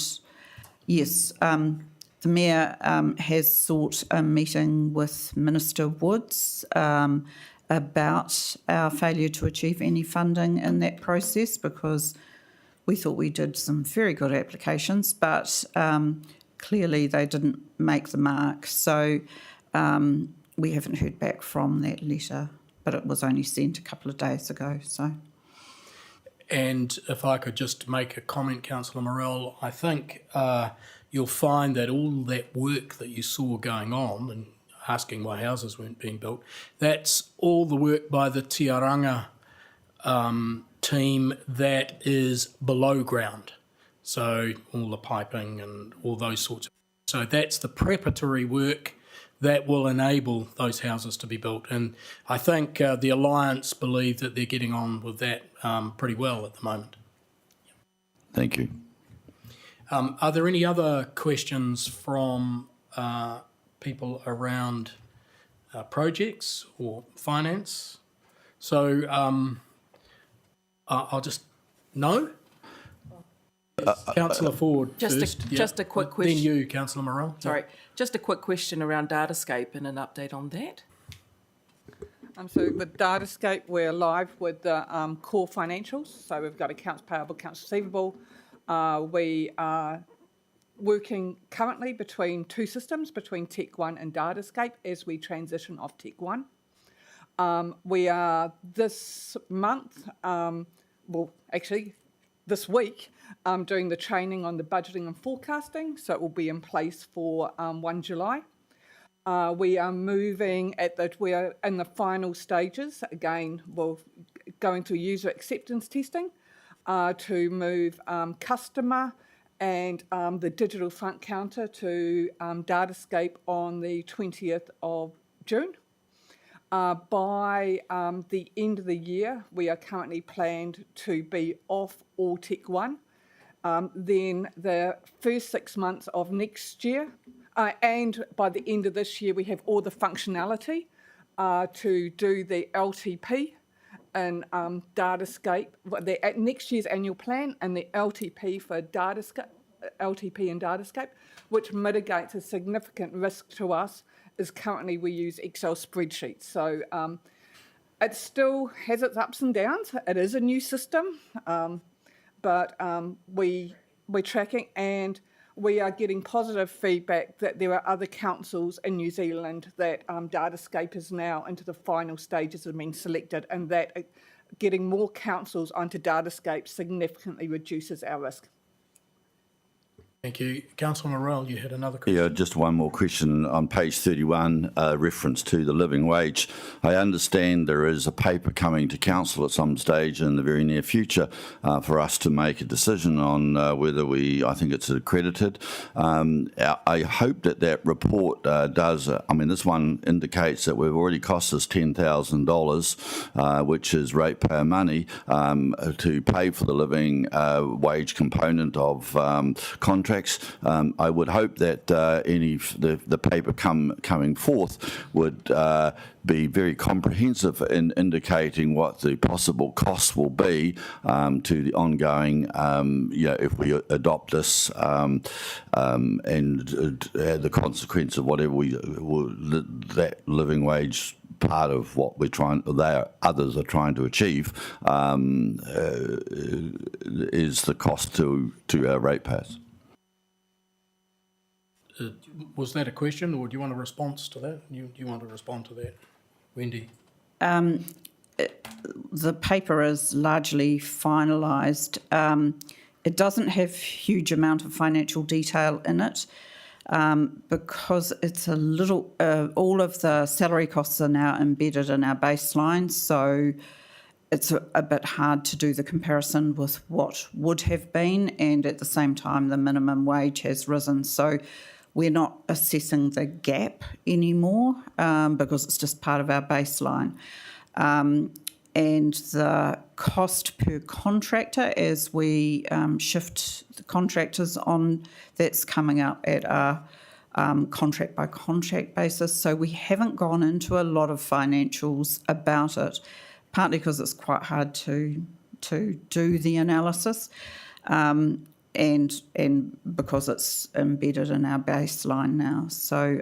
yes, the Mayor has sought a meeting with Minister Woods about our failure to achieve any funding in that process, because we thought we did some very good applications, but clearly they didn't make the mark. So we haven't heard back from that letter, but it was only sent a couple of days ago, so... And if I could just make a comment, Councillor Morrell, I think you'll find that all that work that you saw going on and asking why houses weren't being built, that's all the work by the Tiaranga team that is below ground. So all the piping and all those sorts of... So that's the preparatory work that will enable those houses to be built. And I think the Alliance believe that they're getting on with that pretty well at the moment. Thank you. Are there any other questions from people around projects or finance? So I'll just... No? Councillor Ford first. Just a quick question. Then you, Councillor Morrell. Sorry, just a quick question around Datascape and an update on that. So with Datascape, we're live with the core financials. So we've got accounts payable, accounts receivable. We are working currently between 2 systems, between Tech One and Datascape, as we transition off Tech One. We are this month, this week, doing the training on the budgeting and forecasting, so it will be in place for 1 July. We are moving we are in the final stages. Again, we're going through user acceptance testing to move customer and the digital front counter to Datascape on the 20th of June. By the end of the year, we are currently planned to be off all Tech One. Then the first 6 months of next year, and by the end of this year, we have all the functionality to do the LTP and Datascape, next year's annual plan and the LTP for Datascape LTP and Datascape, which mitigates a significant risk to us, is currently we use Excel spreadsheets. So it still has its ups and downs. It is a new system, but we're tracking, and we are getting positive feedback that there are other councils in New Zealand that Datascape is now into the final stages of being selected, and that getting more councils onto Datascape significantly reduces our risk. Thank you. Councillor Morrell, you had another question. Yeah, just one more question on page 31, reference to the living wage. I understand there is a paper coming to council at some stage in the very near future for us to make a decision on whether I think it's accredited. I hope that report does, this one indicates that we've already cost us $10,000, which is ratepayer money, to pay for the living wage component of contracts. I would hope that the paper coming forth would be very comprehensive in indicating what the possible costs will be to the ongoing, if we adopt this and the consequence of whatever that living wage part of what others are trying to achieve is the cost to our ratepayers. Was that a question, or do you want a response to that? Do you want to respond to that, Wendy? The paper is largely finalised. It doesn't have huge amount of financial detail in it because it's a little. All of the salary costs are now embedded in our baseline, so it's a bit hard to do the comparison with what would have been, and at the same time the minimum wage has risen. So we're not assessing the gap anymore because it's just part of our baseline. And the cost per contractor, as we shift the contractors on, that's coming up at a contract by contract basis. So we haven't gone into a lot of financials about it, partly because it's quite hard to do the analysis. And because it's embedded in our baseline now. So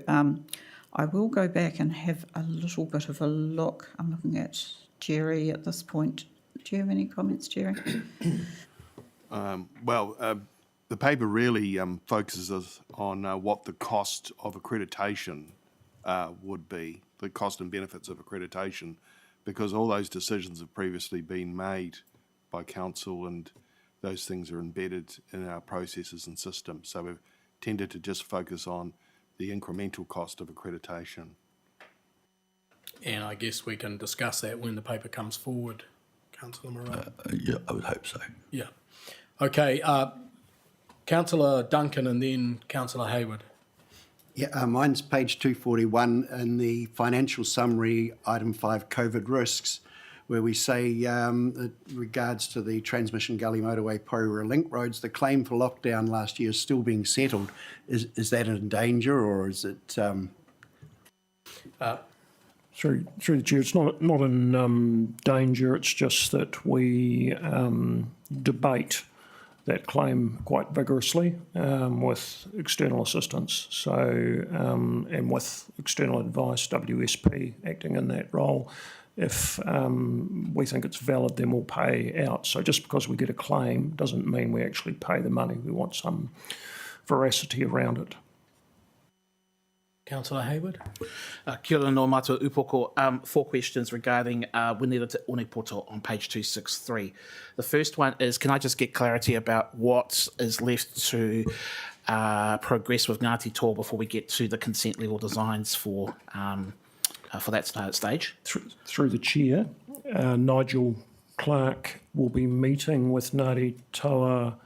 I will go back and have a little bit of a look. I'm looking at Jerry at this point. Do you have any comments, Jerry? The paper really focuses on what the cost of accreditation would be, the cost and benefits of accreditation, because all those decisions have previously been made by council, and those things are embedded in our processes and systems. So we've tended to just focus on the incremental cost of accreditation. And I guess we can discuss that when the paper comes forward, Councillor Morrell. Yeah, I would hope so. Yeah. Okay, Councillor Duncan and then Councillor Hayward. Yeah, mine's page 241 in the financial summary, item 5, COVID risks, where we say, in regards to the Transmission Gully Motorway Porirua Link roads, the claim for lockdown last year is still being settled. Is that in danger, or is it? Through the chair, it's not in danger. It's just that we debate that claim quite vigorously with external assistance. So and with external advice, WSP acting in that role. If we think it's valid, then we'll pay out. So just because we get a claim doesn't mean we actually pay the money. We want some veracity around it. Councillor Hayward. Kia ora no mātua upoko. 4 questions regarding Wenera Te Onepoto on page 263. The first one is, can I just get clarity about what is left to progress with Ngāti Toa before we get to the consent level designs for that stage? Through the chair, Nigel Clark will be meeting with Ngāti Toa,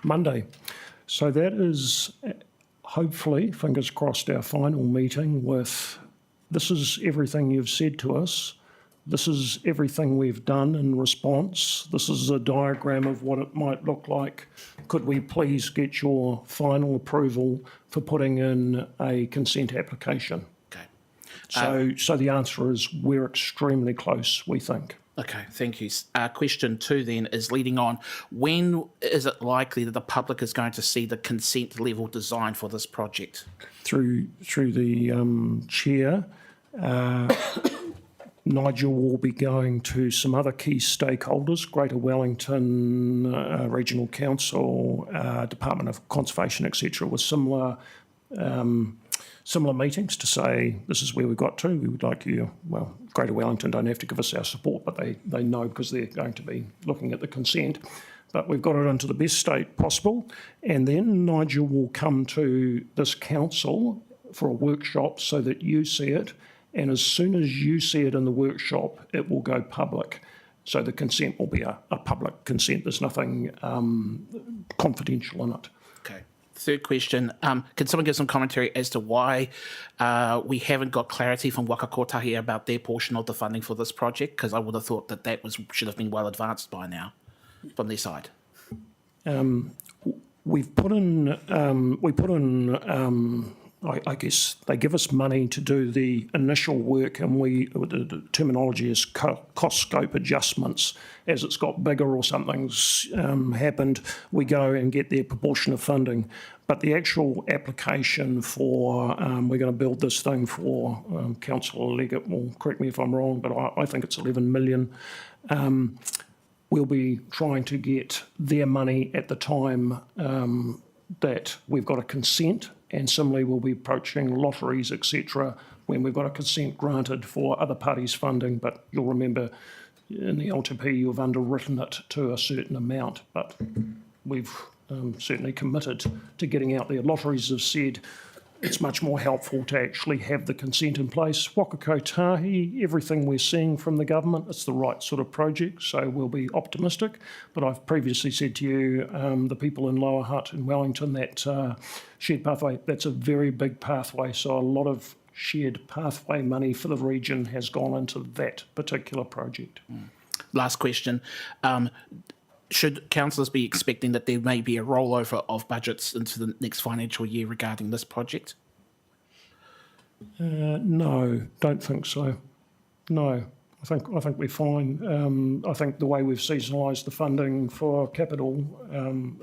Monday. So that is hopefully, fingers crossed, our final meeting with, this is everything you've said to us, this is everything we've done in response, this is a diagram of what it might look like. Could we please get your final approval for putting in a consent application? Okay. So the answer is we're extremely close, we think. Okay, thank you. Question 2 then is leading on. When is it likely that the public is going to see the consent level design for this project? Through the chair, Nigel will be going to some other key stakeholders, Greater Wellington Regional Council, Department of Conservation, etc., with similar meetings to say, this is where we got to, we would like you, well, Greater Wellington don't have to give us our support, but they know because they're going to be looking at the consent. But we've got it into the best state possible, and then Nigel will come to this council for a workshop so that you see it, and as soon as you see it in the workshop, it will go public. So the consent will be a public consent. There's nothing confidential in it. Okay. Third question, can someone give some commentary as to why we haven't got clarity from Waka Kotahi about their portion of the funding for this project? Because I would have thought that should have been well advanced by now from their side. We've put in, I guess they give us money to do the initial work, and the terminology is cost scope adjustments. As it's got bigger or something's happened, we go and get their proportion of funding. But the actual application for, we're going to build this thing for, Councillor Leggett will correct me if I'm wrong, but I think it's 11 million. We'll be trying to get their money at the time that we've got a consent, and similarly we'll be approaching lotteries, etc., when we've got a consent granted for other parties' funding. But you'll remember in the LTP you've underwritten it to a certain amount, but we've certainly committed to getting out there. Lotteries have said it's much more helpful to actually have the consent in place. Waka Kotahi, everything we're seeing from the government, it's the right sort of project, so we'll be optimistic. But I've previously said to you, the people in Lower Hutt in Wellington, that shared pathway, that's a very big pathway, so a lot of shared pathway money for the region has gone into that particular project. Last question. Should councillors be expecting that there may be a rollover of budgets into the next financial year regarding this project? No, don't think so. No, I think we're fine. I think the way we've seasonalised the funding for capital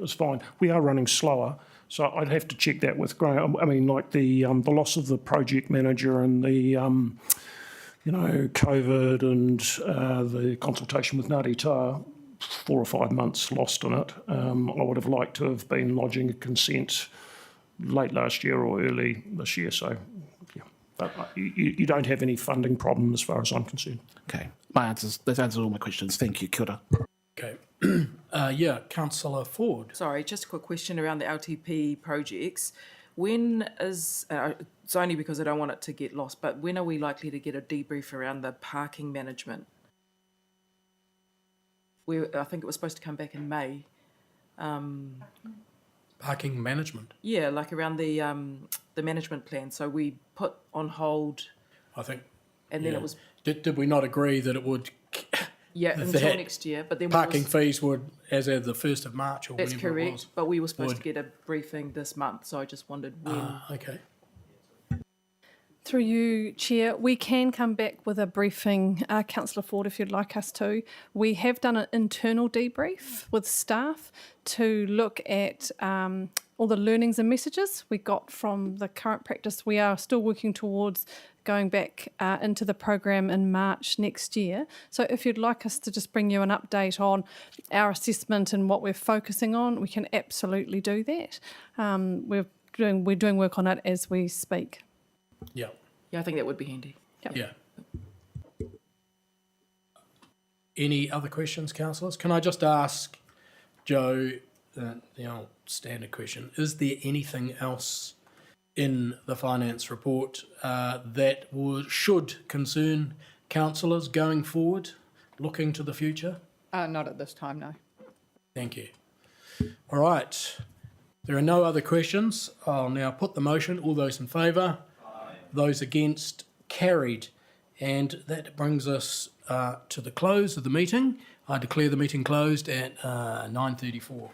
is fine. We are running slower, so I'd have to check that with Graham. I mean, like the loss of the project manager and the COVID and the consultation with Ngāti Tā, 4 or 5 months lost in it. I would have liked to have been lodging a consent late last year or early this year. So, yeah, but you don't have any funding problem as far as I'm concerned. Okay, that answers all my questions. Thank you, Kia ora. Okay. Yeah, Councillor Ford. Sorry, just a quick question around the LTP projects. When is, it's only because I don't want it to get lost, but when are we likely to get a debrief around the parking management? I think it was supposed to come back in May. Parking management? Yeah, like around the management plan. So we put on hold. I think. And then it was. Did we not agree that it would? Yeah, until next year. But then parking fees would, as of the 1st of March or that's whenever correct, it was. but we were supposed to get a briefing this month, so I just wondered when. Okay. Through you, Chair, we can come back with a briefing, Councillor Ford, if you'd like us to. We have done an internal debrief with staff to look at all the learnings and messages we got from the current practice. We are still working towards going back into the program in March next year. So if you'd like us to just bring you an update on our assessment and what we're focusing on, we can absolutely do that. We're doing work on it as we speak. Yeah. Yeah, I think that would be handy. Yep. Yeah. Any other questions, councillors? Can I just ask Joe the old standard question? Is there anything else in the finance report that should concern councillors going forward, looking to the future? Not at this time, no. Thank you. All right. There are no other questions. I'll now put the motion. All those in favour? Those against? Carried. And that brings us to the close of the meeting. I declare the meeting closed at 9:34.